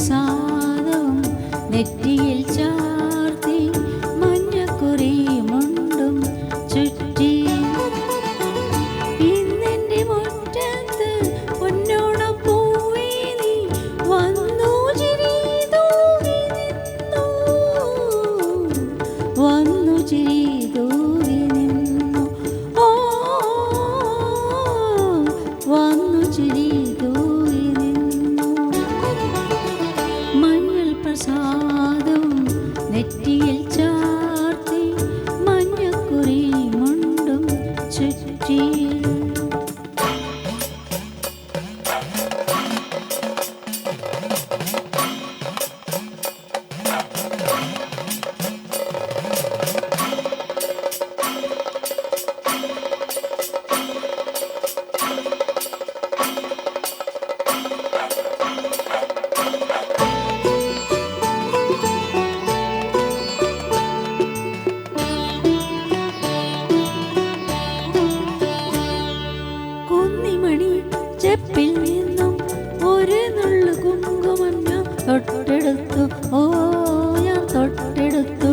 പ്രസാദവും നെറ്റിയിൽ ചാർത്തി മഞ്ഞക്കുറി മുണ്ടും ചുറ്റി ഇന്നെന്റെ മുറ്റത്ത് പൊന്നോണം പൂവേ നീ വന്നു ചിരി തൂകി നിന്നു വന്നു ചിരി തൂകി നിന്നു ഓ വന്നു ചിരി തൂകി നിന്നു മഞ്ഞൾ പ്രസാദവും നെറ്റിയിൽ ചാർത്തി മഞ്ഞക്കുറി മുണ്ടും ചുറ്റി കുന്നിമണി ചെപ്പിൽ നിന്നും ഒരു നുള്ളു കുങ്കുമം ഞാൻ തൊട്ടെടുത്തു ഓ ഞാൻ തൊട്ടെടുത്തു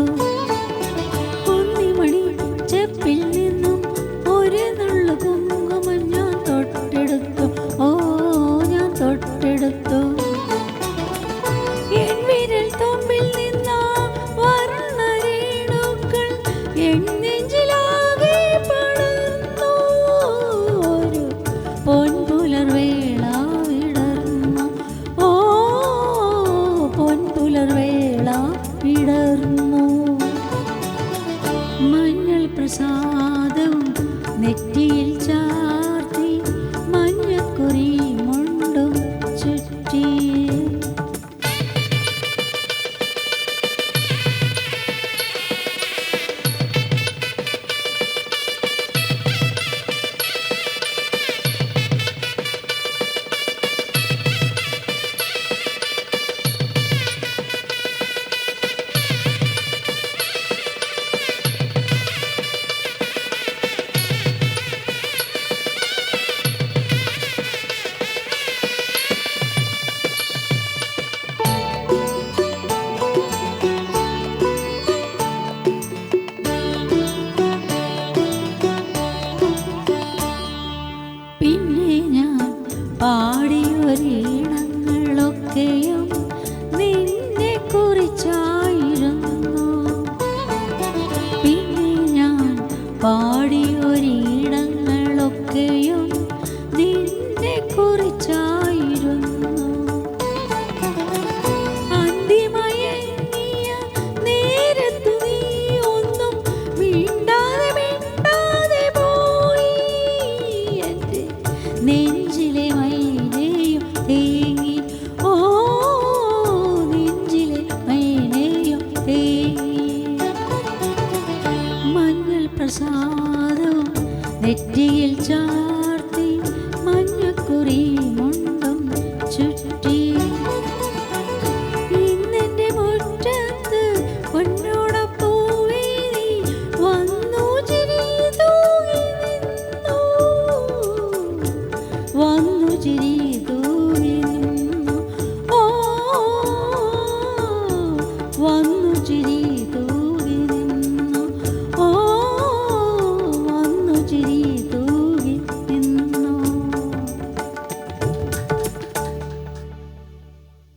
കുന്നിമണി ചെപ്പിൽ നിന്നും ഒരു നുള്ളു കുങ്കുമം ഞാൻ തൊട്ടെടുത്തു ഓ ഞാൻ തൊട്ടെടുത്തു എൻ വിരൽ തുമ്പിൽ നിന്ന വർണ്ണരേണുക്കൾ എൻ നെഞ്ചിലാകെ പടർന്നു ഒരു പൊൻപുലർവേള വിടർന്നു ഓ പൊൻപുലർവേള വിടർന്നു മഞ്ഞൾ പ്രസാദവും നെറ്റിയിൽ ചാർത്തി മഞ്ഞക്കുറി മുണ്ടും ചുറ്റി പിന്നെ ഞാൻ പാടിയൊരീണങ്ങളൊക്കെയും നിന്നെ കുറിച്ചായിരുന്നു പിന്നെ ഞാൻ പാടിയൊരീണങ്ങളൊക്കെയും നിന്നെ കുറിച്ചായിരുന്നു അന്തിമയങ്ങിയ നേരത്തു നീ ഒന്നും മിണ്ടാതെ പോയി എൻ്റെ നെഞ്ചിലെ മൈനയും തേങ്ങി ഓ നെഞ്ചിലെ മൈനയും തേങ്ങി മഞ്ഞൾ പ്രസാദവും നെറ്റിയിൽ ചാ